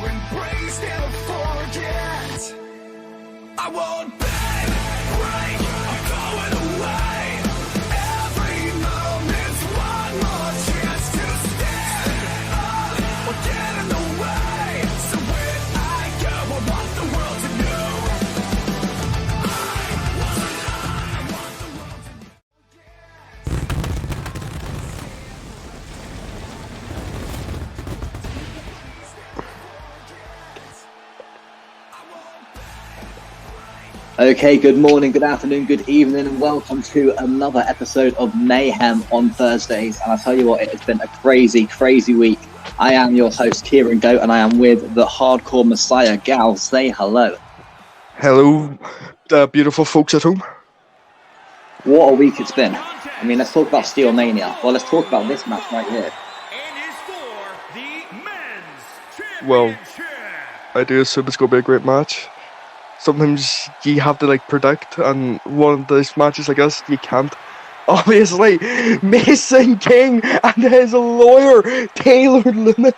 embrace, never forget. I won't beg, break, I'm going away. Every moment's one more chance to stand up or get in the way. So when I go, I want the world to know. I want the world to know. Okay, good morning, good afternoon, good evening, and welcome to another episode of Mayhem on Thursdays. And I tell you what, it has been a crazy, crazy week. I am your host, Kieran Goat, and I am with the Hardcore Messiah. Gal, say hello. Hello, the beautiful folks at home. What a week it's been. I mean, let's talk about Steel Mania. Well, let's talk about this match right here. Well, I do assume it's going to be a great match. Sometimes you have to predict, and one of those matches, I guess, you can't. Obviously, Mason King and his lawyer, Taylor Loomis.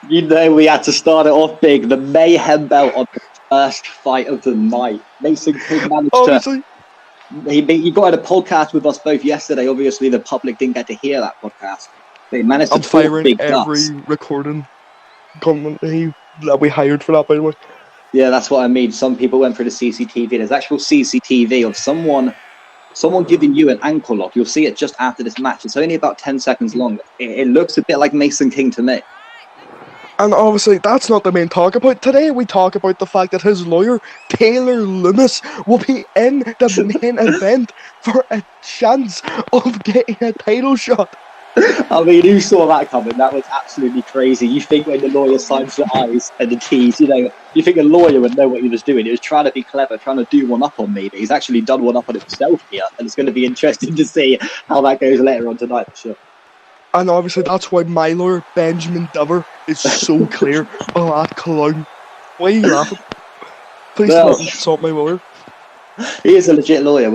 You know, we had to start it off big. The Mayhem belt on the first fight of the night. Mason King managed Obviously. He got in a podcast with us both yesterday. Obviously, the public didn't get to hear that podcast. They managed to I'm talk firing big every guts. recording company that we hired for that, by the way. Yeah, that's what I mean. Some people went through the CCTV. There's actual CCTV of someone giving you an ankle lock. You'll see it just after this match. It's only about 10 seconds long. It looks a bit like Mason King to me. And obviously, that's not the main talk about. Today, we talk about the fact that his lawyer, Taylor Loomis, will be in the main event for a chance of getting a title shot. I mean, who saw that coming? That was absolutely crazy. You think when the lawyer signs the I's and the T's, you think a lawyer would know what he was doing. He was trying to be clever, trying to do one up on me, but he's actually done one up on himself here. And it's going to be interesting to see how that goes later on tonight, for sure. And obviously, that's why my lawyer, Benjamin Dover, is so clear. Oh, that clown. Why are you laughing? Please don't insult my lawyer. He is a legit lawyer.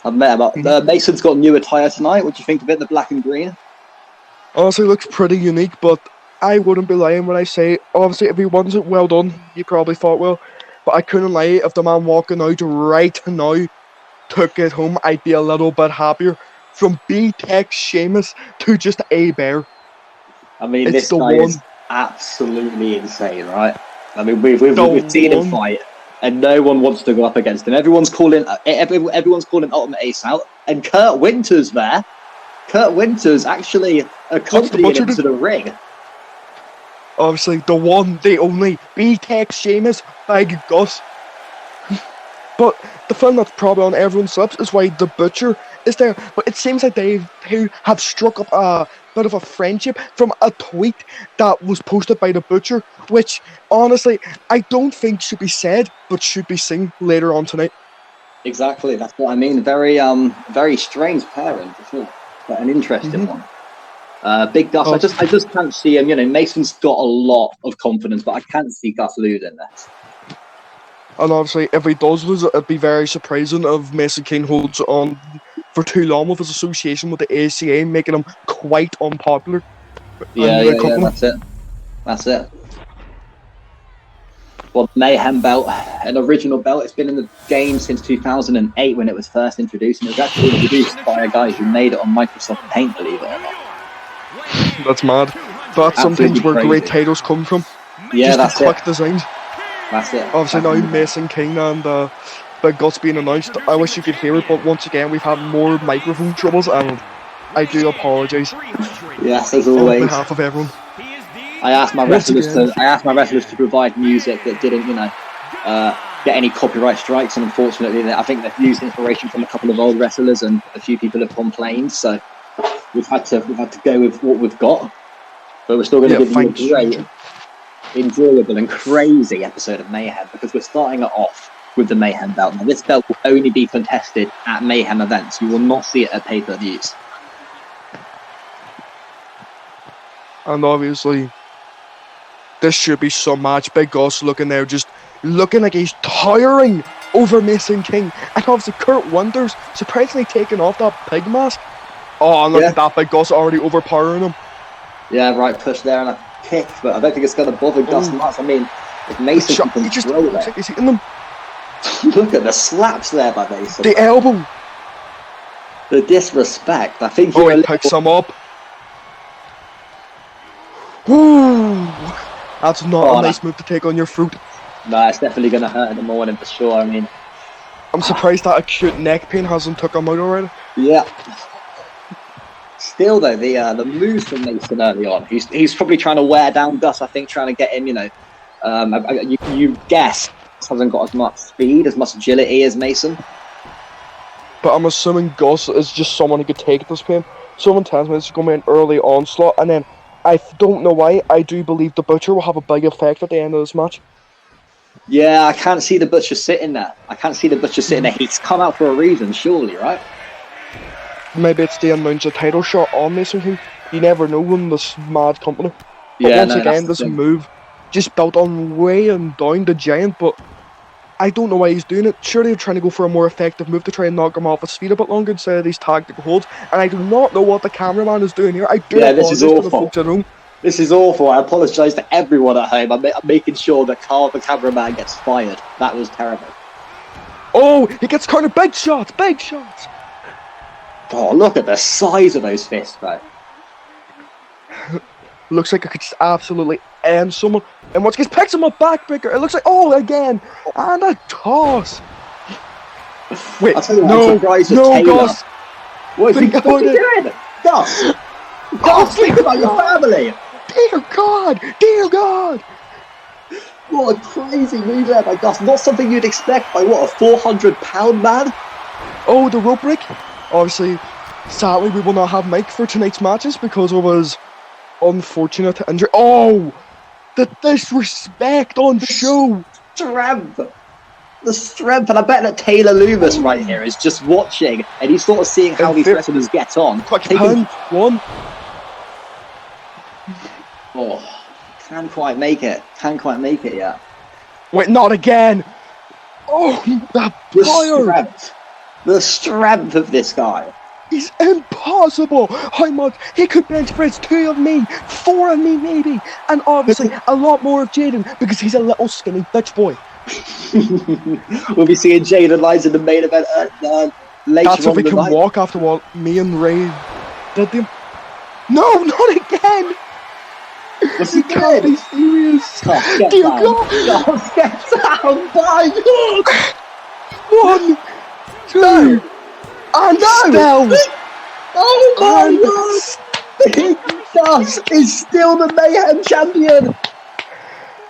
I've met him. Mason's got new attire tonight. What do you think of it, the black and green? Honestly, looks pretty unique, but I wouldn't be lying when I say, obviously, if he wants it well done, you probably thought well. But I couldn't lie, if the man walking out right now took it home, I'd be a little bit happier. From B-Tech Sheamus to just a bear. I mean, it's this guy is absolutely insane, right? I mean, we've seen him fight, and no one wants to go up against him. Everyone's calling Ultimate Ace out, and Kurt Winter's there. Kurt Winter's actually accompanying him to the ring. Obviously, the one, the only, B-Tech Sheamus, Big Gus. But the thing that's probably on everyone's lips is why the Butcher is there. But it seems like they have struck up a bit of a friendship from a tweet that was posted by the Butcher, which, honestly, I don't think should be said, but should be seen later on tonight. Exactly, that's what I mean. Very strange pairing, for sure, but an interesting one. Big Gus, I just can't see him. Mason's got a lot of confidence, but I can't see Gus losing this. And obviously, if he does lose it, it'd be very surprising if Mason King holds on for too long with his association with the ACA, making him quite unpopular. Yeah, that's it. Well, Mayhem belt, an original belt. It's been in the game since 2008 when it was first introduced, and it was actually introduced by a guy who made it on Microsoft Paint, believe it or not. That's mad. That's sometimes where great titles come from. Yeah, just the quick designs. That's it. Obviously now Mason King and Big Guts being announced. I wish you could hear it, but once again we've had more microphone troubles, and I do apologise. Yes, as always. On behalf of everyone. I asked my wrestlers to provide music that didn't, get any copyright strikes, and unfortunately, I think they've used inspiration from a couple of old wrestlers, and a few people have complained. So we've had to go with what we've got, but we're still going to give you a great, enjoyable, and crazy episode of Mayhem, because we're starting it off with the Mayhem belt. Now, this belt will only be contested at Mayhem events. You will not see it at pay-per-views. And obviously, this should be some match. Big Gus looking there, just looking like he's towering over Mason King. And obviously, Kurt Winters surprisingly taking off that pig mask. Oh, and look at that, Big Gus already overpowering him. Yeah, right push there, and kick, but I don't think it's going to bother Gus much. I mean, if Mason can control it. Like he's hitting them. Look at the slaps there by Mason. The elbow. The disrespect. I think he picks him up. Ooh, that's not a nice move to take on your fruit. No, it's definitely going to hurt in the morning for sure. I mean, I'm surprised that acute neck pain hasn't took him out already. Yeah. Still though, the moves from Mason early on, he's probably trying to wear down Gus. I think trying to get him, you guess hasn't got as much speed, as much agility as Mason. But I'm assuming Gus is just someone who could take this pain. Someone tells me it's going to be an early onslaught, and then I don't know why, I do believe the Butcher will have a big effect at the end of this match. Yeah, I can't see the Butcher sitting there. He's come out for a reason, surely, right? Maybe it's the announce a title shot on Mason King. You never know in this mad company. But yeah, once again, this move just built on weighing down the Giant, but I don't know why he's doing it. Surely they're trying to go for a more effective move to try and knock him off his feet a bit longer instead of these tactical holds. And I do not know what the cameraman is doing here. This is awful. To the folks at home. This is awful. I apologise to everyone at home. I'm making sure that Carl, the cameraman, gets fired. That was terrible. Oh, he gets cornered. Big shots, big shots. Oh, look at the size of those fists, though. Looks like it could just absolutely end someone. And once he picks him up backbreaker, it looks like, again. And a toss. Wait, no, Gus. What is he doing? Gus! Gus, think about your family! Dear God! What a crazy move there by Gus. Not something you'd expect by, what, a 400-pound man? Oh, the rope break. Obviously, sadly, we will not have Mike for tonight's matches because it was unfortunate injury. Oh! The disrespect on show! The strength, and I bet that Taylor Loomis right here is just watching and he's sort of seeing how these wrestlers get on. Quick pound, one. Oh, can't quite make it yet. Wait, not again! Oh, the strength of this guy. He's impossible! How much? He could bench press 2 of me, 4 of me maybe, and obviously a lot more of Jaden because he's a little skinny bitch boy. We'll be seeing Jaden Lyons in the main event later. That's if he can walk after what me and Ray did to him. No, not again! What's he can't be serious. Dear God! Get down! My God! 1, 2, and still! Oh my God! Gus is still the Mayhem champion!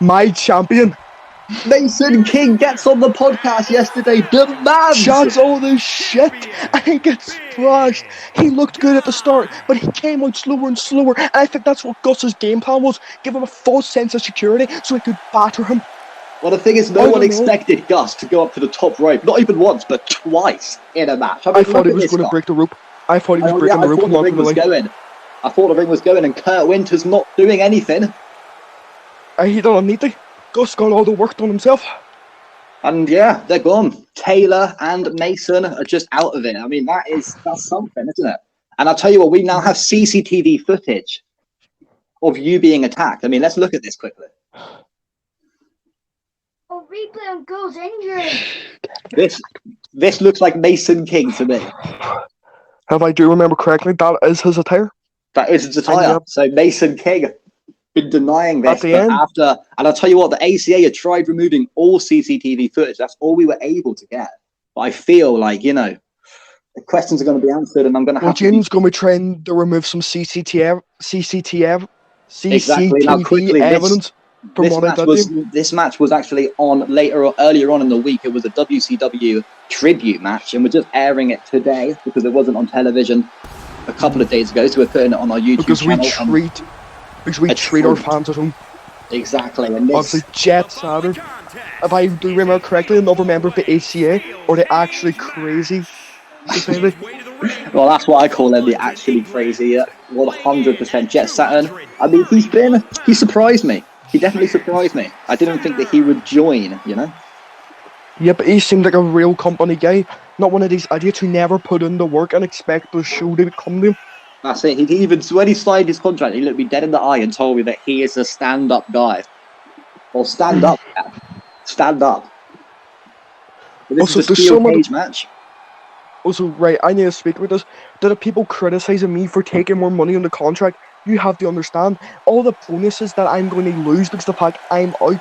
My champion! Mason King gets on the podcast yesterday, demands! Shots all this shit, and he gets thrashed. He looked good at the start, but he came out slower and slower, and I think that's what Gus's game plan was, give him a false sense of security so he could batter him. Well, the thing is, no one expected Gus to go up to the top rope, not even once, but twice in a match. I thought he was going to break the rope. I thought he was breaking the rope. I thought the ring was going, and Kurt Winter's not doing anything. He don't need to. Gus got all the work done himself. And yeah, they're gone. Taylor and Mason are just out of it. I mean, that's something, isn't it? And I'll tell you what, we now have CCTV footage of you being attacked. I mean, let's look at this quickly. Oh, replay on Go's injury. This looks like Mason King to me. If I do remember correctly, that is his attire. That is his attire. So Mason King been denying this, at the end. And I'll tell you what, the ACA had tried removing all CCTV footage. That's all we were able to get. But I feel like, the questions are going to be answered, and I'm going to have Jaden's going to be trying to remove some CCTV now, quickly, evidence from what I did. This match was actually on earlier on in the week. It was a WCW tribute match, and we're just airing it today because it wasn't on television a couple of days ago, so we're putting it on our YouTube channel. Because we treat our fans at home. Exactly. And this... Obviously, Jet Saturn, if I do remember correctly, another member of the ACA, or the actually crazy society. Well, that's what I call them, the actually crazy, 100% Jet Saturn. I mean, he surprised me. He definitely surprised me. I didn't think that he would join, Yeah, but he seemed like a real company guy. Not one of these idiots who never put in the work and expect the show to come to him. That's it. He even, when he signed his contract, he looked me dead in the eye and told me that he is a stand-up guy. Or stand up, man. Stand up. But this Also, is a there's steel some of cage the- match. Also, right, I need to speak about this. There are people criticising me for taking more money on the contract. You have to understand, all the bonuses that I'm going to lose because of the fact I'm out,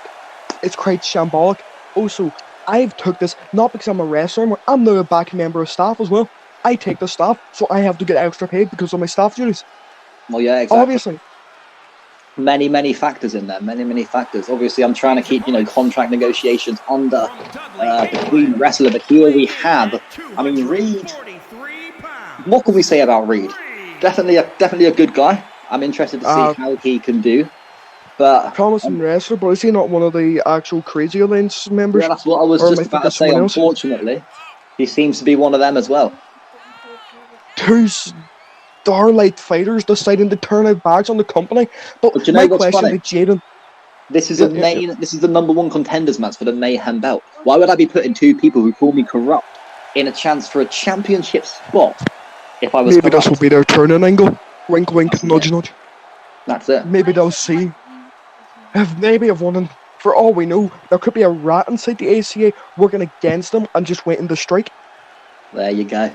it's quite shambolic. Also, I've took this, not because I'm a wrestler, I'm now a back member of staff as well. I take the staff, so I have to get extra paid because of my staff duties. Well, yeah, exactly. Obviously. Many factors in there. Many factors. Obviously, I'm trying to keep, contract negotiations under between the wrestler. But here we have, I mean, Reed. What can we say about Reed? Definitely a good guy. I'm interested to see how he can do. But promising wrestler, but is he not one of the actual Crazy Alliance members? yeah, that's what I was Or am just I about to thinking say. someone else? Unfortunately, he seems to be one of them as well. Two Starlight fighters deciding to turn out bags on the company. But you know my what's question funny? to Jaden, This is This is the number one contenders match for the Mayhem belt. Why would I be putting two people who call me corrupt in a chance for a championship spot if I was maybe corrupt? this will be their turning angle. Wink, wink, nudge, nudge. That's it. Maybe they'll see. If one, for all we know, there could be a rat inside the ACA working against them and just waiting to strike. There you go.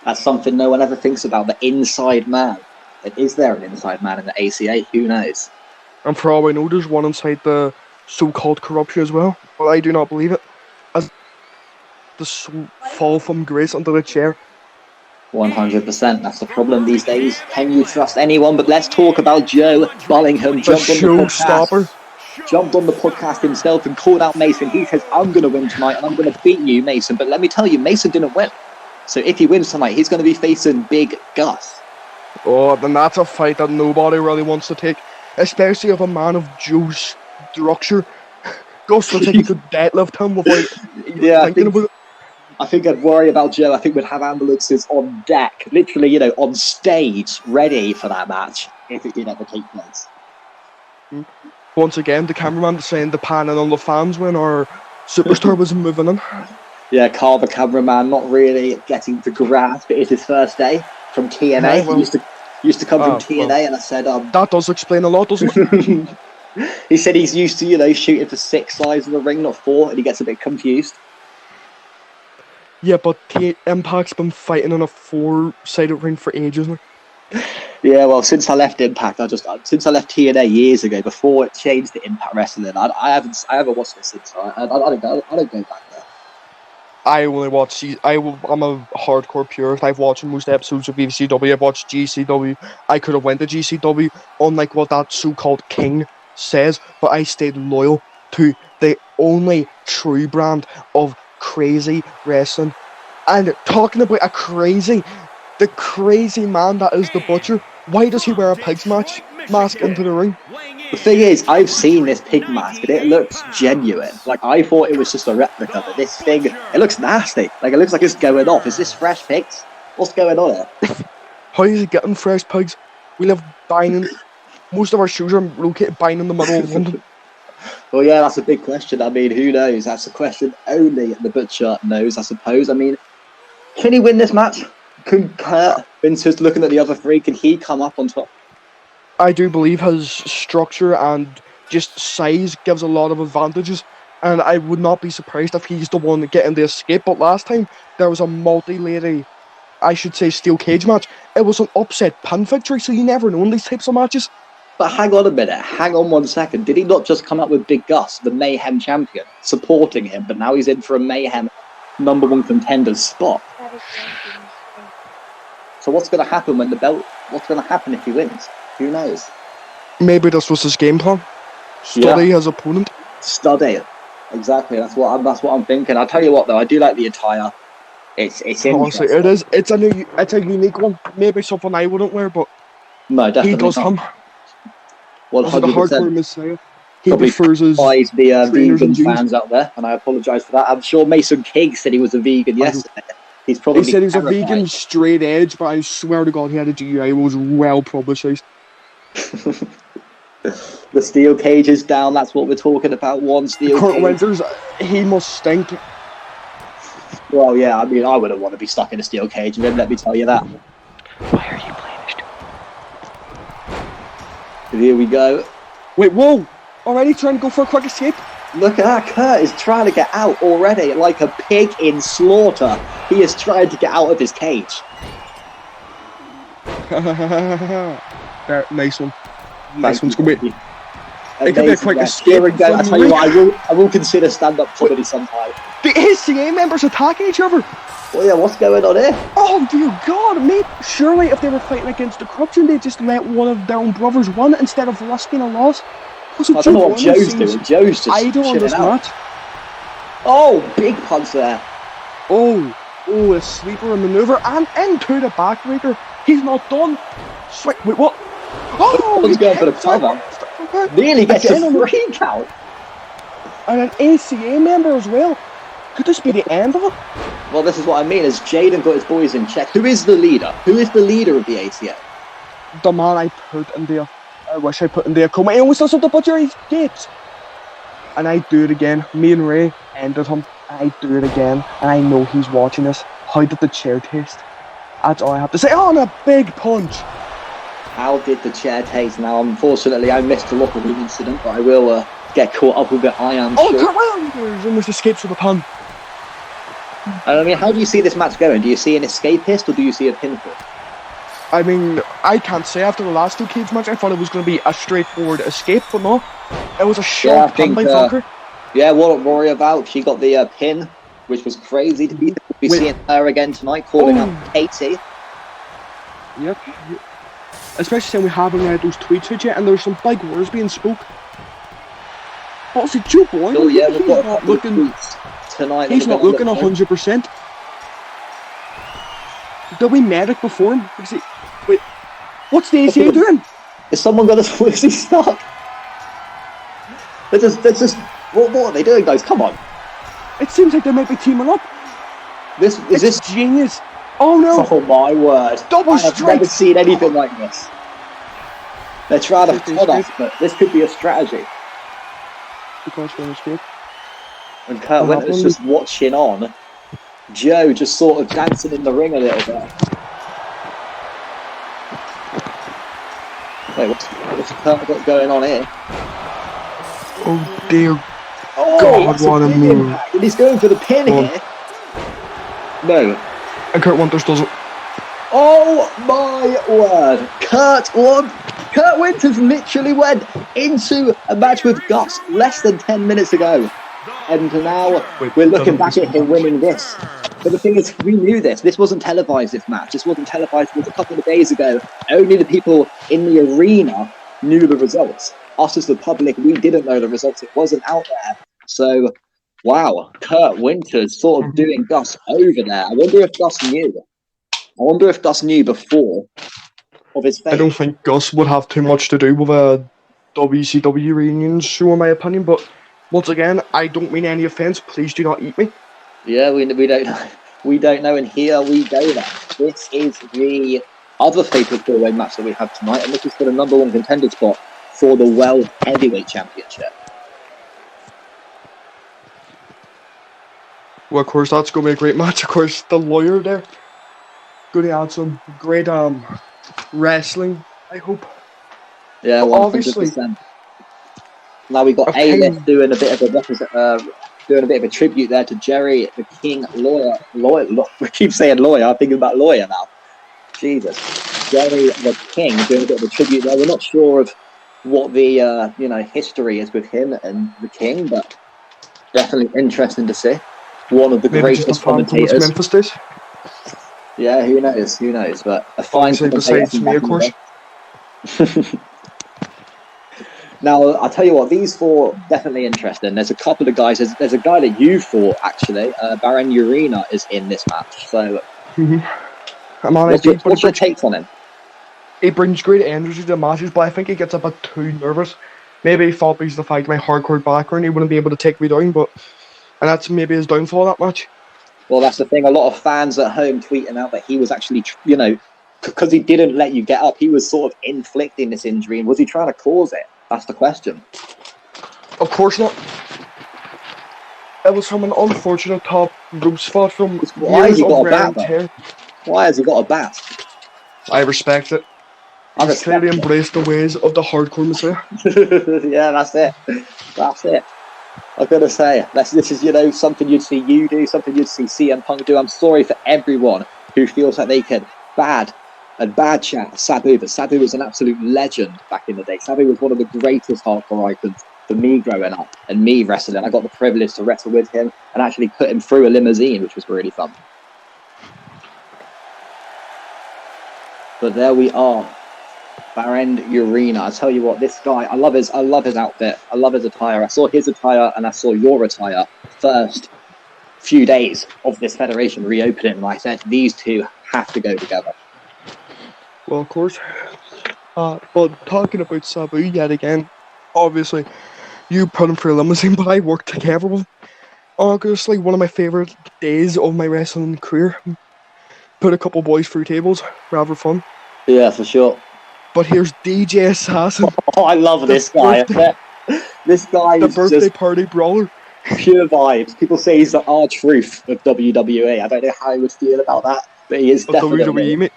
That's something no one ever thinks about. The inside man. Is there an inside man in the ACA? Who knows? And for all we know, there's one inside the so-called corruption as well. But I do not believe it. As the fall from grace under the chair. 100%. That's the problem these days. Can you trust anyone? But let's talk about Joe Bullingham. The showstopper. Jumped on the podcast himself and called out Mason. He says, I'm going to win tonight and I'm going to beat you, Mason. But let me tell you, Mason didn't win. So if he wins tonight, he's going to be facing Big Gus. Oh, then that's a fight that nobody really wants to take. Especially if a man of Joe's structure. Gus looks like he could deadlift him without thinking about it. I think I'd worry about Joe. I think we'd have ambulances on deck, literally, on stage, ready for that match if it did ever take place. Once again, the cameraman saying the panning on the fans when our superstar was moving in. Yeah, Carl, the cameraman, not really getting to grasp. It is his first day from TNA. Yeah, well, he used to come from TNA, and I said, that does explain a lot, doesn't it? He said he's used to, shooting for 6 sides of the ring, not 4, and he gets a bit confused. Yeah, but Impact's been fighting on a 4-sided ring for ages now. Yeah, well, since I left Impact, since I left TNA years ago, before it changed to Impact Wrestling, I haven't watched it since. I don't go back there. I only watch. I'm a hardcore purist. I've watched most episodes of ECW. I've watched GCW. I could have went to GCW, unlike what that so-called king says, but I stayed loyal to the only true brand of crazy wrestling. And talking about the crazy man that is the Butcher, why does he wear a pig's mask into the ring? The thing is, I've seen this pig mask and it looks genuine. Like, I thought it was just a replica, but this thing, it looks nasty. Like, it looks like it's going off. Is this fresh pigs? What's going on here? How is he getting fresh pigs? We live buying. Most of our shows are located buying in the middle of London. Well, yeah, that's a big question. I mean, who knows? That's a question only the Butcher knows, I suppose. I mean, can he win this match? Can Kurt Vince's looking at the other three? Can he come up on top? I do believe his structure and just size gives a lot of advantages, and I would not be surprised if he's the one getting the escape. But last time there was a multi-lady, I should say, steel cage match. It was an upset pin victory, so you never know in these types of matches. But hang on a minute, hang on 1 second. Did he not just come up with Big Gus, the Mayhem champion, supporting him, but now he's in for a Mayhem #1 contender spot? So what's going to happen when what's going to happen if he wins? Who knows? Maybe this was his game plan. Study his opponent. Study it. Exactly. That's what I'm thinking. I'll tell you what though, I do like the attire. It's honestly, it is. It's a unique one. Maybe something I wouldn't wear, but no, definitely he does not. him. 100%. The hardcore Messiah. He Probably prefers his the vegan fans out there, and I apologise for that. I'm sure Mason King said he was a vegan yesterday. He said he was a vegan straight edge, but I swear to God he had a GI. It was well publicised. The steel cage is down. That's what we're talking about. One steel Kurt cage. Winters, he must stink. Well, yeah. I mean, I wouldn't want to be stuck in a steel cage. Let me tell you that. Why are you playing this? Here we go. Wait, whoa! Already trying to go for a quick escape? Look at that, Kurt is trying to get out already, like a pig in slaughter. He is trying to get out of his cage. There, nice one. Nice one's Thank good. you. It could be a quick escape. Here we go. I tell you what, I will consider stand-up comedy sometime. The ACA members attacking each other! Oh yeah, what's going on here? Oh dear God, mate! Surely if they were fighting against the corruption, they'd just let one of their own brothers win instead of risking a loss. I don't know what Joe's doing. Joe's just idle on this match. Oh, big punch there. Oh, a sleeper maneuver and into the backbreaker. He's not done. Wait, what? Oh, He's going for the cover. Nearly gets a 3 count. And an ACA member as well. Could this be the end of it? Well, this is what I mean. As Jaden got his boys in check, who is the leader? Who is the leader of the ACA? The man I put in there. I wish I put in there. Come on, he always does something butcher his gates. And I do it again. Me and Ray ended him. I do it again. And I know he's watching this. How did the chair taste? That's all I have to say. Oh, and a big punch. How did the chair taste? Now, unfortunately, I missed a lot of the incident, but I will get caught up with it, I am sure. Oh, come on! Almost escapes with a pun. I mean, how do you see this match going? Do you see an escapist or do you see a pinfall? I mean, I can't say after the last 2 cage match, I thought it was going to be a straightforward escape, but no. It was a sharp pin by Falker. Yeah, what Rory about? She got the pin, which was crazy to be seeing her again tonight, calling out Katie. Yep. Especially saying we haven't read those tweets out yet, and there's some big words being spoke. What's it, Joe Boy? Oh yeah, we've got not looking tweets tonight. He's not looking 100%. Did we medic before him? Wait, what's the ACA doing? Is someone got us? Is he stuck? They're just. What are they doing, guys? Come on. It seems like they might be teaming up. Is this genius? Oh no! Oh my word! Double strike! I've never seen anything like this. They're trying to flood us, but this could be a strategy. And Kurt Winter's just watching on. Joe just sort of dancing in the ring a little bit. Wait, what's Kurt got going on here? Oh dear God, what a move. And he's going for the pin here. No. And Kurt Winters does it. Oh my word. Kurt Winters literally went into a match with Gus less than 10 minutes ago. And now we're looking back at him winning this. But the thing is, we knew this. This wasn't televised, this match. This wasn't televised. It was a couple of days ago. Only the people in the arena knew the results. Us as the public, we didn't know the results. It wasn't out there. So, wow, Kurt Winters sort of doing Gus over there. I wonder if Gus knew. I wonder if Gus knew before of his fate. I don't think Gus would have too much to do with a WCW reunion show, in my opinion, but once again, I don't mean any offence. Please do not eat me. Yeah, we don't know, and here we go then. This is the other fatal four-way match that we have tonight, and this is for the number 1 contender spot for the World Heavyweight Championship. Well, of course, that's going to be a great match. Of course, the lawyer there going to add some great wrestling, I hope. Yeah, but 100%. Obviously. Now we've got A-List doing a bit of a tribute there to Jerry the King Lawyer. We keep saying lawyer. I'm thinking about lawyer now. Jesus, Jerry the King doing a bit of a tribute there. We're not sure of what the history is with him and the King, but definitely interesting to see. One of the greatest commentators. Memphis days. Yeah, who knows? But a fine besides me, of course. Now, I'll tell you what, these 4 definitely interesting. There's a couple of guys. There's a guy that you fought, actually. Baron Urena is in this match. So, what's your take on him? He brings great energy to the matches, but I think he gets a bit too nervous. Maybe he thought because of the fact of my hardcore background, he wouldn't be able to take me down, and that's maybe his downfall, that match. Well, that's the thing. A lot of fans at home tweeting out that he was actually, because he didn't let you get up, he was sort of inflicting this injury. And was he trying to cause it? That's the question. Of course not. It was from an unfortunate top rope spot from Why has he got a wear bat, and tear. Why has he got a bat? I respect it. I He's respect clearly it. embraced the ways of the hardcore messiah. Yeah, that's it. That's it. I've got to say, this is, something you'd see you do, something you'd see CM Punk do. I'm sorry for everyone who feels like they can bad chat Sabu, but Sabu was an absolute legend back in the day. Sabu was one of the greatest hardcore icons for me growing up and me wrestling. I got the privilege to wrestle with him and actually put him through a limousine, which was really fun. But there we are. Barend Urena. I tell you what, this guy, I love his outfit. I love his attire. I saw his attire and I saw your attire first few days of this federation reopening, and I said these two have to go together. Well, of course. But talking about Sabu yet again, obviously, you put him through a limousine, but I worked together with him. Honestly, one of my favourite days of my wrestling career. Put a couple boys through tables, rather fun. Yeah, for sure. But here's DJ Assassin. Oh, I love this guy. This guy The is birthday just party brawler. pure vibes. People say he's the R-Truth of WWE. I don't know how he would feel about that, but he is Of WWE, mate.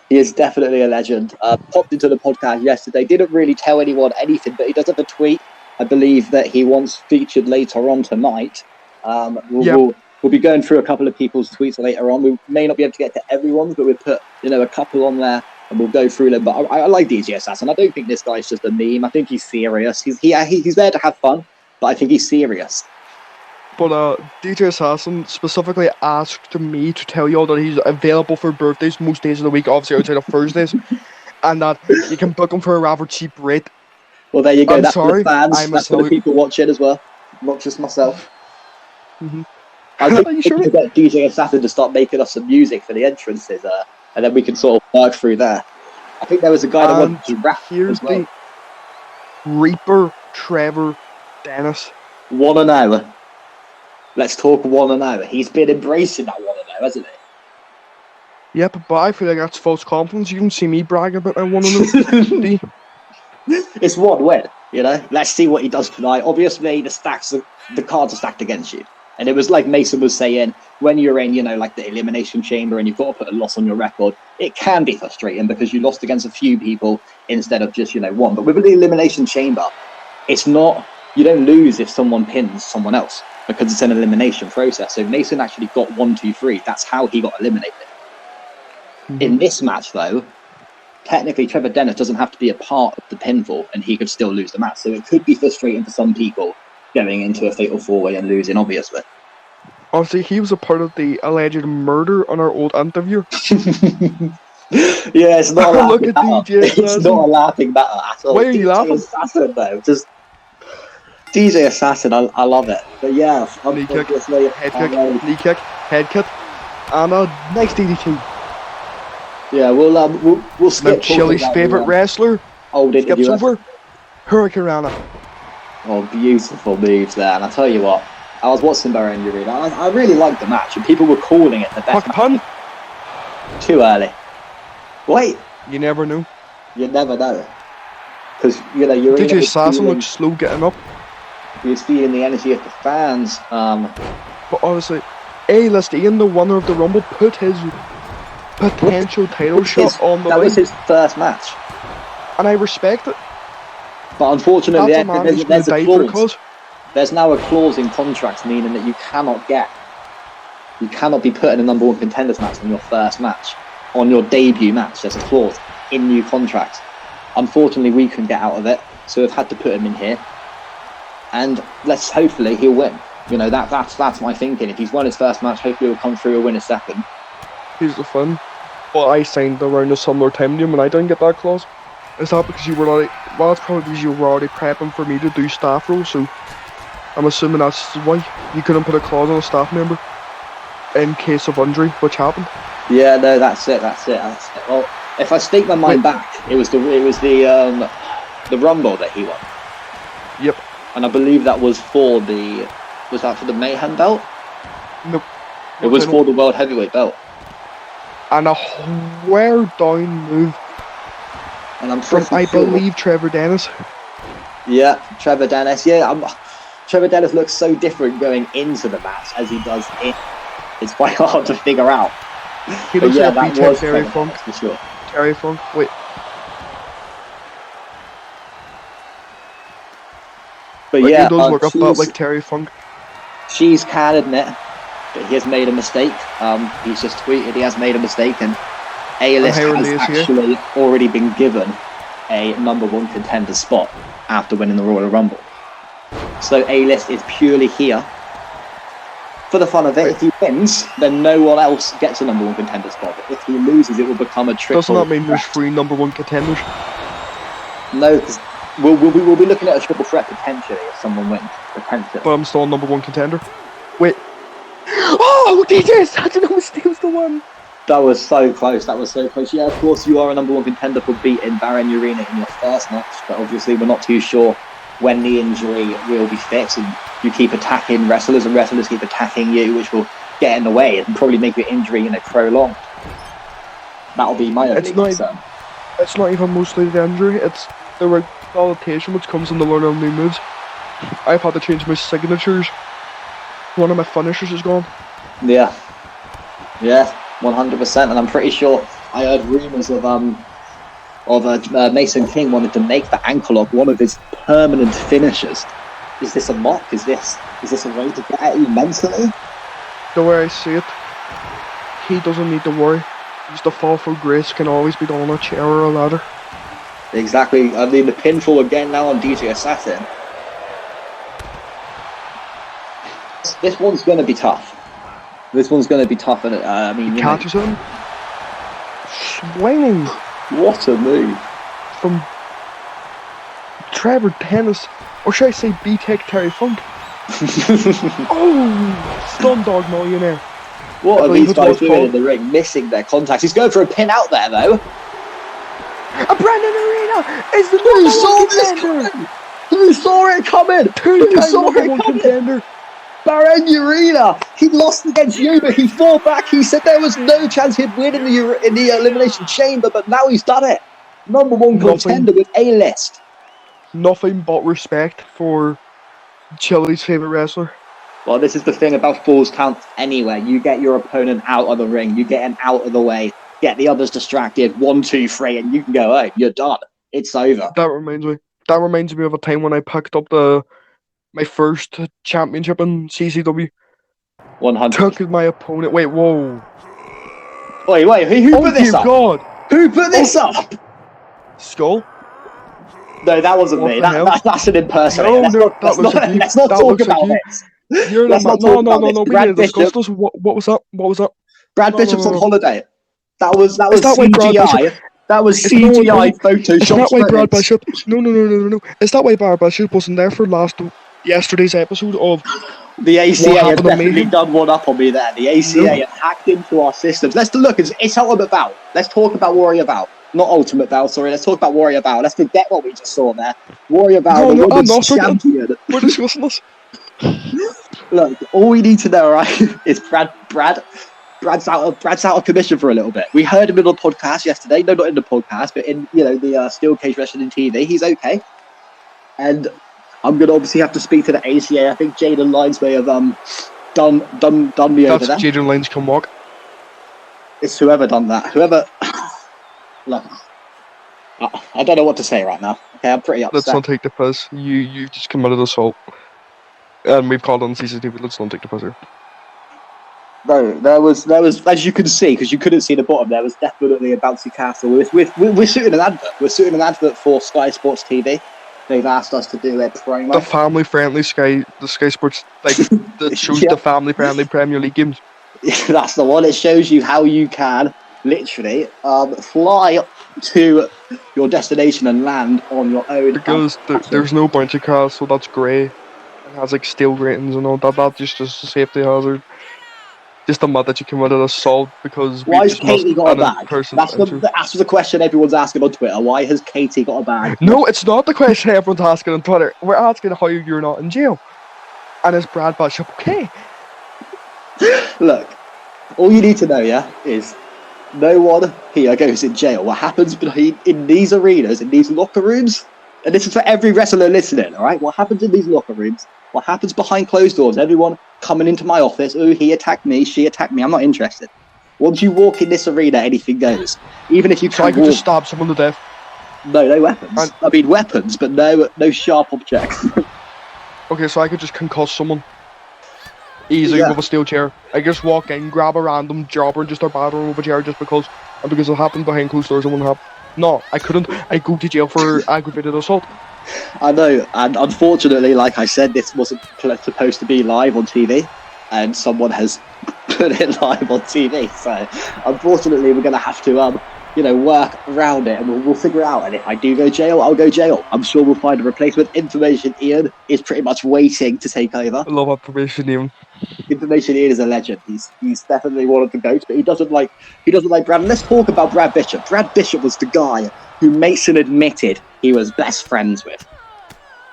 He is definitely a legend. Popped into the podcast yesterday. Didn't really tell anyone anything, but he does have a tweet. I believe that he wants featured later on tonight. We'll be going through a couple of people's tweets later on. We may not be able to get to everyone's, but we'll put a couple on there and we'll go through them. But I like DJ Assassin. I don't think this guy's just a meme. I think he's serious. He's there to have fun, but I think he's serious. But DJ Assassin specifically asked me to tell you all that he's available for birthdays most days of the week, obviously outside of Thursdays, and that you can book him for a rather cheap rate. Well, there you go. I'm That's sorry, for the fans. That's for the people watching as well, not just myself. Mm-hmm. I think we should get DJ Assassin to start making us some music for the entrances, and then we can sort of work through there. I think there was a guy that wanted to rap as well. The Reaper Trevor Dennis. 1-0. Let's talk 1-0. He's been embracing that 1-0, hasn't he? Yep, but I feel like that's false confidence. You don't see me bragging about my 1-0. It's one win, Let's see what he does tonight. Obviously, the cards are stacked against you. And it was like Mason was saying, when you're in, like the Elimination Chamber and you've got to put a loss on your record, it can be frustrating because you lost against a few people instead of just, one. But with the Elimination Chamber, it's not, you don't lose if someone pins someone else because it's an elimination process. So Mason actually got 1, 2, 3. That's how he got eliminated. Mm-hmm. In this match, though, technically Trevor Dennis doesn't have to be a part of the pinfall and he could still lose the match. So it could be frustrating for some people going into a fatal four-way and losing, obviously. Obviously, he was a part of the alleged murder on our old interview. Yeah, it's not a look at DJ Assassin. It's not a laughing matter at all. Why are you laughing? Assassin, though, just DJ Assassin, I love it. But yeah, knee kick, head kick, knee kick, head kick, and a nice DDT. Yeah, we'll skip. Now Chili's favourite wrestler skips over Hurricane Rana. Oh, beautiful moves there. And I tell you what, I was watching Barend Urena. I really liked the match, and people were calling it the best match. Pun? Too early. Wait. You never know. You never know. Because, Urena... DJ Assassin looks slow getting up. He was feeling the energy of the fans. But honestly, A-List Ian, the winner of the Rumble, put his potential title shot on the line. That was his first match. And I respect it. But unfortunately, there's a clause. Cause. There's now a clause in contracts meaning that you cannot be put in a number one contenders match on your first match, on your debut match. There's a clause in new contracts. Unfortunately, we couldn't get out of it, so we've had to put him in here. And hopefully he'll win. That's my thinking. If he's won his first match, hopefully he'll come through and win his second. Here's the fun. Well, I signed around a similar time to him and I didn't get that clause. Is that because you were already... Well, it's probably because you were already prepping for me to do staff roles, so... I'm assuming that's why you couldn't put a clause on a staff member in case of injury, which happened. Yeah, no, that's it. Well, if I state my mind back, it was the Rumble that he won. Yep. And I believe that was for the... Was that for the Mayhem belt? Nope. It was for the World Heavyweight belt. And a wear down move. And I'm from, I believe, Trevor Dennis. Yeah, Trevor Dennis. Yeah, Trevor Dennis looks so different going into the match as he does in. It's quite hard to figure out. He looks like a Terry Funk. For sure. Terry Funk. Wait. But Like, yeah, he does look up that she's- like Terry Funk. She's can admit that he has made a mistake. He's just tweeted he has made a mistake, and A-List And how has early is he? actually already been given a number one contender spot after winning the Royal Rumble. So A-List is purely here for the fun of it. If he wins, then no one else gets a number one contender spot. But if he loses, it will become a triple. Doesn't that mean there's 3 number 1 contenders? No, because we'll be looking at a triple threat potentially if someone wins. Potentially. But I'm still a number 1 contender. Wait. Oh, DJ Satano was still the one. That was so close. That was so close. Yeah, of course, you are a number one contender for beating Baron Urena in your first match, but obviously we're not too sure when the injury will be fixed, and you keep attacking wrestlers, and wrestlers keep attacking you, which will get in the way and probably make your injury, prolonged. That'll be my only concern. It's not even mostly the injury, it's the rehabilitation which comes in the learning of new moves. I've had to change my signatures. One of my finishers is gone. Yeah, 100%. And I'm pretty sure I heard rumours of Mason King wanted to make the ankle lock one of his permanent finishers. Is this a mock? Is this a way to get at you mentally? The way I see it, he doesn't need to worry. Just the fall for grace can always be done on a chair or a ladder. Exactly. I mean, the pinfall again now on DJ Assassin. This one's going to be tough. And I mean, He catches him. Swinging what a move. from Trevor Dennis, or should I say B-Tech Terry Funk. Oh, stun dog millionaire. What are believe these it's what guys it's doing called. in the ring? Missing their contacts. He's going for a pin out there, though. A Brandon Arena is the Who number saw one this contender. coming? Who saw it coming? Who Two-time saw number it one coming? contender. Baron Urena. He lost against you, but he fought back. He said there was no chance he'd win in the Elimination Chamber, but now he's done it. Number one contender with A-List. Nothing but respect for Chili's favourite wrestler. Well, this is the thing about Falls Count anyway. You get your opponent out of the ring. You get him out of the way. Get the others distracted. 1, 2, 3, and you can go, oh, you're done. It's over. That reminds me of a time when I picked up my first championship in CCW. 100. Took my opponent. Wait, whoa. Wait, who Oh put this dear up? God. Who put this up? Skull? No, that wasn't What me. the hell? That's an impersonator. No, that looks like you. Let's not That talk looks like about you. this. You're Let's the not man. talk No, about this. we Brad need to discuss Bishop. this. What was up? What was up? Brad No, Bishop's no. on holiday. That was Is that why Brad CGI. Bishop- That was Is that why- CGI Is Photoshop. that why Brad scripts. Bishop? No. Is that why Brad Bishop wasn't there for yesterday's episode of? The ACA What have happened to definitely Mayhem? done one up on me there. The ACA No. have hacked into our systems. Let's look. It's Ultimate Bout. Let's talk about Warrior Bout. Not Ultimate Bout, sorry. Let's talk about Warrior Bout. Let's forget what we just saw there. Warrior Bout, No, the I'm women's not forgetting. champion. We're discussing this. Look, all we need to know, right, is Brad's out of commission for a little bit. We heard him in the podcast yesterday. No, not in the podcast, but in the Steel Cage Wrestling TV. He's okay, and I'm gonna obviously have to speak to the ACA. I think Jaden Lyons may have done me over That's there. Jaden Lyons can walk. It's whoever done that. Whoever. Look, I don't know what to say right now. Okay, I'm pretty Let's upset. not take the piss. You just committed assault. And we've called on CCTV. Let's not take the piss here. No, there was, as you can see, because you couldn't see the bottom, there was definitely a bouncy castle. We're shooting an advert. We're shooting an advert for Sky Sports TV. They've asked us to do a promo. The family-friendly Sky Sports, like, that shows Yeah. the family-friendly Premier League games. That's the one. It shows you how you can literally fly to your destination and land on your own. Because there's no bouncy castle that's grey. It has, like, steel gratings and all that. That's just a safety hazard. Just a mud that you committed assault because Why we has just lost Katie got a an bag? person. That's the question everyone's asking on Twitter. Why has Katie got a bag? No, it's not the question everyone's asking on Twitter. We're asking how you're not in jail. And is Brad Bishop okay? Look, all you need to know, yeah, is no one here goes in jail. What happens in these arenas, in these locker rooms, and this is for every wrestler listening, all right? What happens in these locker rooms? What happens behind closed doors? Everyone coming into my office, oh, he attacked me, she attacked me, I'm not interested. Once you walk in this arena, anything goes. Even if you So I can't could walk, just stab someone to death. no weapons. I mean, weapons, but no sharp objects. Okay, so I could just concuss someone easily Yeah. with a steel chair. I just walk in, grab a random jobber, and just start battering with a chair just because, and because it happened behind closed doors. I wouldn't have. No, I couldn't. I go to jail for aggravated assault. I know, and unfortunately, like I said, this wasn't supposed to be live on TV, and someone has put it live on TV. So, unfortunately, we're going to have to, work around it, and we'll figure it out. And if I do go jail, I'll go jail. I'm sure we'll find a replacement. Information Ian is pretty much waiting to take over. I love information name. Information Ian is a legend. He's definitely one of the goats, but he doesn't like Brad. And let's talk about Brad Bishop. Brad Bishop was the guy who Mason admitted he was best friends with.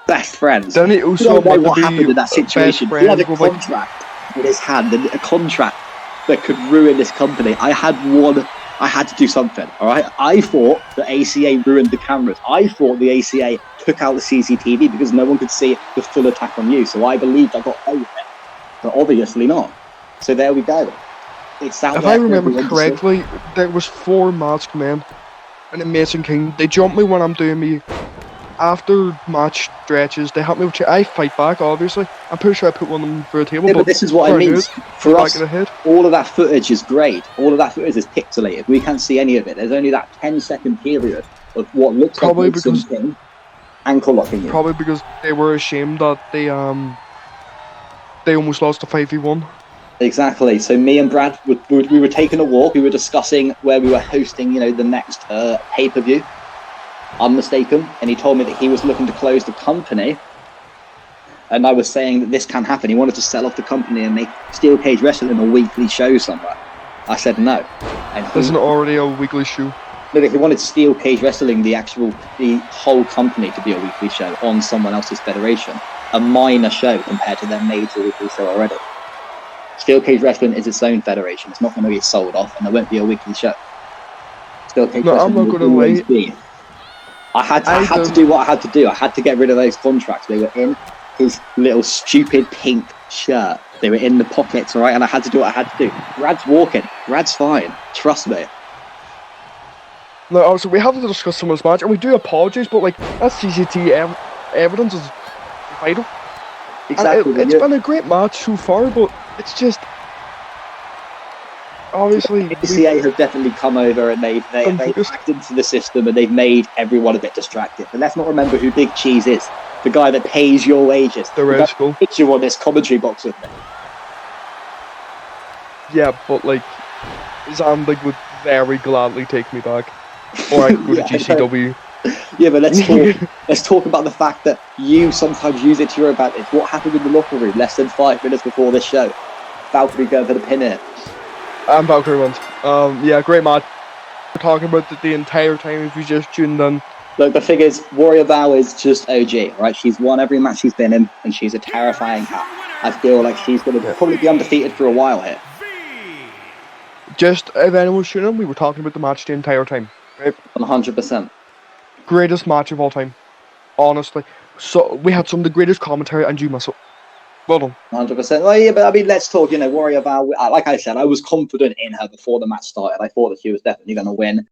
Best friends. Then he also You don't know wanted to what be happened in that situation. best He had a friends with, like- contract in his hand, and a contract that could ruin this company. I had to do something, all right? I thought the ACA ruined the cameras. I thought the ACA took out the CCTV because no one could see the full attack on you. So I believed I got away with it. But obviously not. So there we go. It's out If there I for remember everyone to see. correctly, there was 4 masked men and a Mason King. They jump me when I'm doing me after match stretches. They help me with I fight back, obviously. I'm pretty sure I put one of them through a table. Yeah, but this is what I before mean. knew it, For back us, of the head. all of that footage is great. All of that footage is pixelated. We can't see any of it. There's only that 10-second period of what looks Probably like Mason because- King ankle locking you. Probably because they were ashamed that they almost lost the 5v1. Exactly. So me and Brad, we were taking a walk. We were discussing where we were hosting, the next pay-per-view. Unmistaken. And he told me that he was looking to close the company. And I was saying that this can happen. He wanted to sell off the company and make Steel Cage Wrestling a weekly show somewhere. I said no. And Isn't it already a weekly show? he wanted Steel Cage Wrestling, the whole company, to be a weekly show on someone else's federation. A minor show compared to their major weekly show already. Steel Cage Wrestling is its own federation. It's not going to get sold off, and there won't be a weekly show. Steel Cage No, Wrestling I'm not will gonna always lie. be. I had to do what I had to do. I had to get rid of those contracts. They were in his little stupid pink shirt. They were in the pockets, all right? And I had to do what I had to do. Brad's walking. Brad's fine. Trust me. No, also we haven't discussed someone's match, and we do apologise, but that CCTV evidence is vital. Exactly. And it's been a great match so far, but it's just obviously ACA have definitely come over and they've focused. hacked into the system and they've made everyone a bit distracted. But let's not remember who Big Cheese is. The guy that pays your wages. The Red Skull. Picture you on this commentary box with me. Yeah, but Zandig would very gladly take me back, or I could go to GCW. Yeah, but let's talk about the fact that you sometimes use it to your advantage. What happened in the locker room less than 5 minutes before this show? Valkyrie going for the pin here. And Valkyrie wins. Yeah, great match. We're talking about the entire time if you just tuned in. Look, the thing is, Warrior Vow is just OG, right? She's won every match she's been in, and she's a terrifying cat. I feel like she's going to probably be undefeated for a while here. Just if anyone's tuning in, we were talking about the match the entire time. Right? 100%. Greatest match of all time. Honestly. So we had some of the greatest commentary, and you must. Well done. 100%. Well, yeah, but I mean, let's talk, Warrior Vow. Like I said, I was confident in her before the match started. I thought that she was definitely going to win.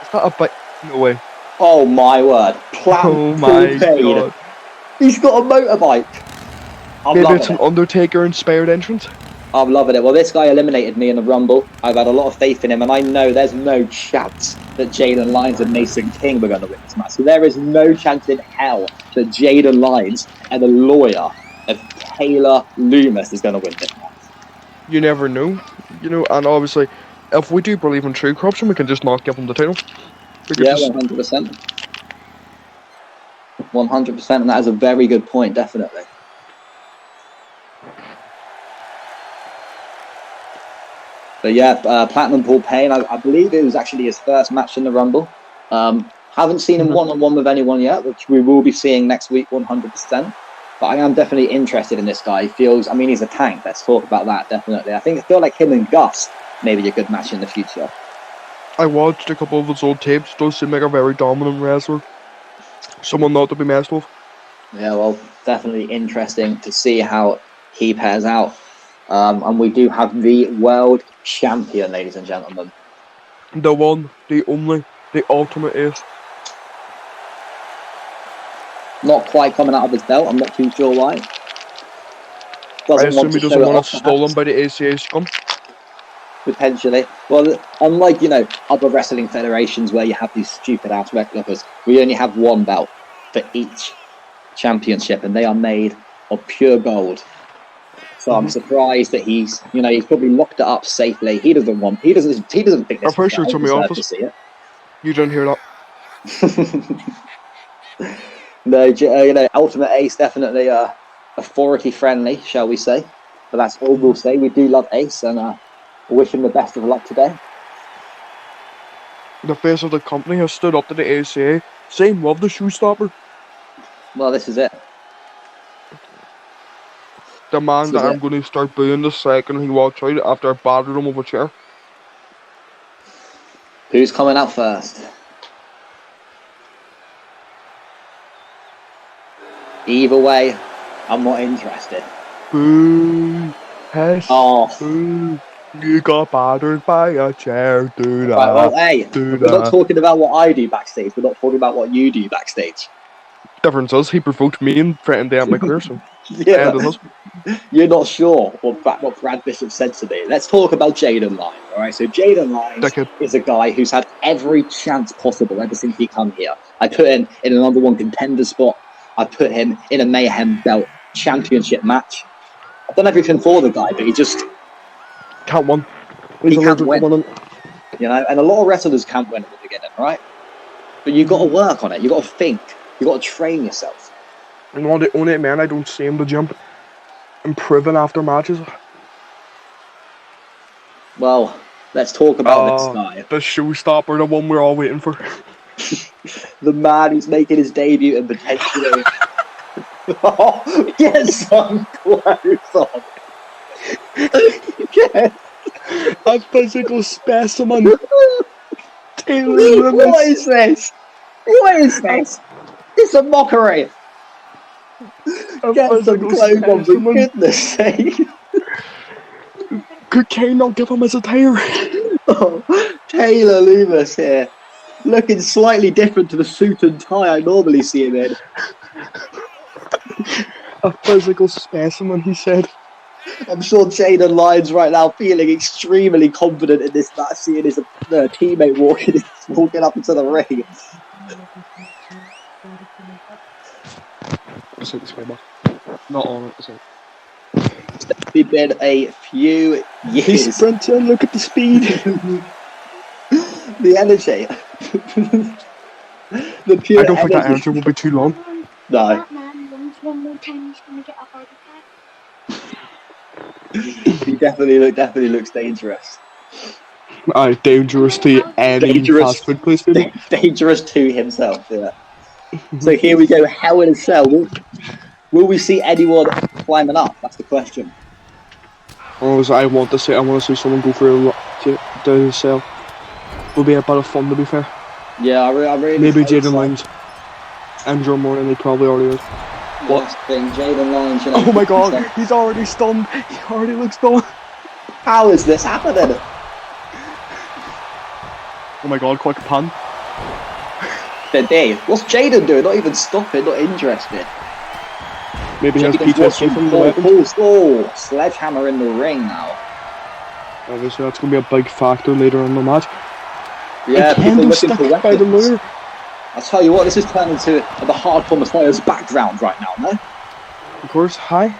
Is that a bit? No way. Oh my word. Oh my god. He's got a motorbike. I'm Maybe loving it's an it. Undertaker inspired entrance. I'm loving it. Well, this guy eliminated me in the Rumble. I've had a lot of faith in him, and I know there's no chance that Jaden Lyons and Mason King were going to win this match. So there is no chance in hell that Jaden Lyons and the lawyer of Taylor Loomis is going to win this match. You never know. And obviously, if we do believe in true corruption, we can just not give them the title. We could Yeah, just- 100%. 100%, and that is a very good point, definitely. But yeah, Platinum Paul Payne, I believe it was actually his first match in the Rumble. Haven't seen him one-on-one with anyone yet, which we will be seeing next week 100%. But I am definitely interested in this guy. He feels, he's a tank. Let's talk about that, definitely. I feel like him and Gus may be a good match in the future. I watched a couple of his old tapes. Does seem like a very dominant wrestler. Someone not to be messed with. Yeah, well, definitely interesting to see how he pairs out. And we do have the world champion, ladies and gentlemen. The one, the only, the ultimate ace. Not quite coming out of his belt. I'm not too sure why. I Doesn't assume want he to doesn't show it want off, it stolen perhaps. by the ACA scum. Potentially. Well, unlike, other wrestling federations where you have these stupid ass replicas, we only have one belt for each championship, and they are made of pure gold. So I'm surprised that he's probably locked it up safely. He doesn't think I'm this pretty sure it's in my deserves office. to see it. You didn't hear that. No, Ultimate Ace definitely authority friendly, shall we say? But that's all we'll say. We do love Ace, and wish him the best of luck today. The face of the company has stood up to the ACA, saying love the showstopper. Well, this is it. The man This that is I'm it. going to start booing the second he walks out after I battered him with a chair. Who's coming out first? Either way, I'm not interested. Boo. Yes. Oh. Boo. You got battered by a chair. Do that. Right, well, hey, do we're not that. talking about what I do backstage. We're not talking about what you do backstage. Difference is, he provoked me and threatened to end my career, so. Yeah, And us. you're not sure what Brad Bishop said to me. Let's talk about Jaden Lyons, all right? So Jaden Lyons Dickhead. is a guy who's had every chance possible ever since he come here. I put him in a number one contender spot. I put him in a Mayhem belt championship match. I've done everything for the guy, but he just Can't win. He He's can't allergic to win. winning. and a lot of wrestlers can't win at the beginning, right? But you've got to work on it. You've got to think. You've got to train yourself. And one of the only men I don't see him to jump improving after matches. Well, let's talk about this guy. The showstopper, the one we're all waiting for. The man who's making his debut and potentially... Oh, get some clothes on. Get... A physical specimen. Taylor Lewis. What is this? What is this? It's a mockery. A Get some physical clothes on, for specimen. goodness sake. Could Kane not give him his attire? Oh, Taylor Loomis here. Looking slightly different to the suit and tie I normally see him in. A physical specimen, he said. I'm sure Jaden Lyons right now feeling extremely confident in this match, seeing his teammate walking up into the ring. It's like this way, not on it, so. It's definitely been a few He's years. sprinting, look at the speed. The energy. The pure I don't think that energy. answer will be too long. No. That man runs one more time, he's gonna get a heart attack. He definitely looks dangerous. Aye, dangerous to any Dangerous. fast food place, baby. Dangerous to himself, yeah. So here we go, Hell in a Cell. Will we see anyone climbing up? That's the question. I want to see someone go through the cell. Will be a bit of fun, to be fair. Yeah, I really Maybe hope so. Jaden Lyons. And John Moore, and he probably already is. What thing? Jaden Lyons, Oh my god, he's already stunned. He already looks stunned. How is this happening? Oh my god, quick pan. But Dave, what's Jaden doing? Not even stopping, not interested. Maybe he has Jaden's PTSD watching from the Paul weapons. Paul's sledgehammer in the ring now. Obviously, that's going to be a big factor later in the match. Yeah, A people looking candlestick for by the weapons. lawyer. I'll tell you what, this is turning into the hardcore Messiah's background right now, no? Of course, hi.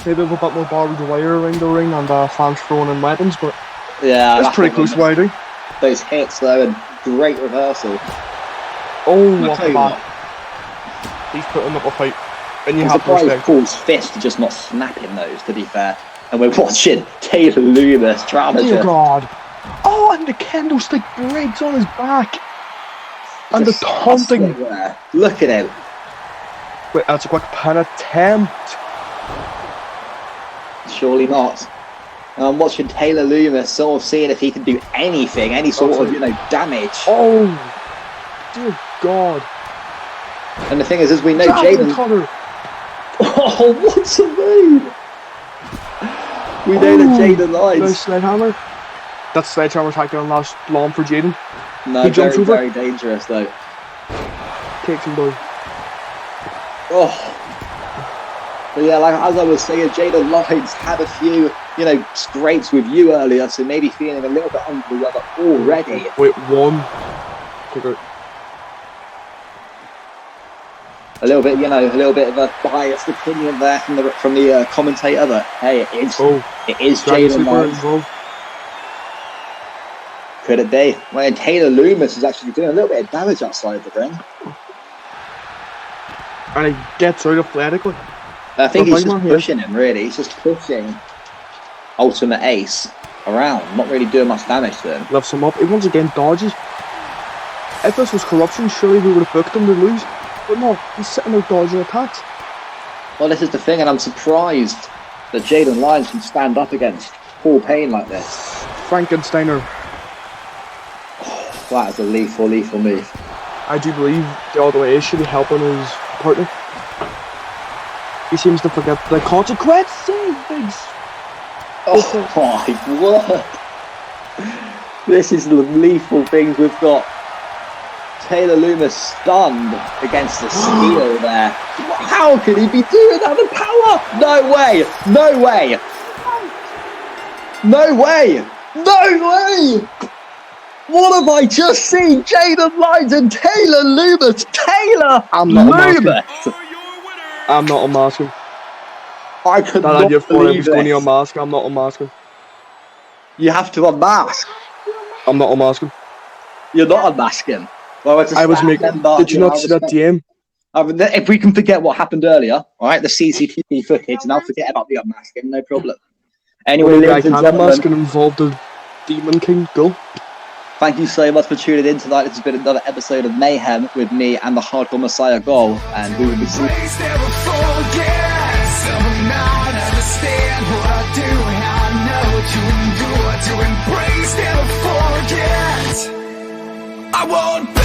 Maybe a bit more barbed wire around the ring and fans throwing in weapons, but Yeah, it's pretty close to what I do. Those hits though, and great reversal. Oh, I'll what tell a you back. what, He's putting up a fight. And you I'm have to surprised respect. Paul's fist just not snapping those, to be fair. And we're watching Taylor Loomis, drama Dear just God. Oh, and the candlestick breaks on his back. And the taunting. there. Look at him. Wait, that's a quick pin attempt. Surely not. And I'm watching Taylor Loomis, sort of seeing if he can do anything, any sort of, damage. Oh, dear God. And the thing is, as we know, Javelin Jaden... cutter. Oh, what's a move? We know that Ooh, Jaden Nice lies. sledgehammer. That sledgehammer attack didn't last long for Jaden. No, He jumps very, over. very dangerous though. Takes him down. Oh. But yeah, like as I was saying, Jaden Lyons had a few, scrapes with you earlier, so maybe feeling a little bit under the weather already. Wait, one. Take out. A little bit, a little bit of a biased opinion there from the commentator that hey, it is Dragon Jaden Sleeper Lyons. involved. Could it be? When Taylor Loomis is actually doing a little bit of damage outside the ring. And he gets out athletically. I think Don't he's just mind him here. pushing him, really. He's just pushing Ultimate Ace around, not really doing much damage to him. Lifts him up. He once again dodges. If this was corruption, surely we would have booked him to lose. But no, he's sitting there dodging attacks. Well, this is the thing, and I'm surprised that Jaden Lyons can stand up against Paul Payne like this. Frankensteiner. That is a lethal move. I do believe the other way should be helping his partner. He seems to forget the consequences. Oh my word. This is the lethal things we've got. Taylor Loomis stunned against the steel there. How can he be doing that with power? No way! No way! No way! No way! What have I just seen? Jaden Lyons and Taylor Loomis. Taylor I'm not Loomis. I'm not unmasking. I could That not idea for him believe was going to this. unmask. I'm not unmasking. You have to unmask. I'm not unmasking. You're not unmasking. Well, it's a I was staff making. member, Did you know, not I see that respect- DM? If we can forget what happened earlier, all right, the CCTV footage, and I'll forget about the unmasking, no problem. Anyway, Only I ladies and can unmask gentlemen, and involve the Demon King. Go. thank you so much for tuning in tonight. This has been another episode of Mayhem with me and the Hardcore Messiah Goal, and we will be seeing. Praise never forget. Some not understand what I do, how I know to endure, to embrace, never forget. I won't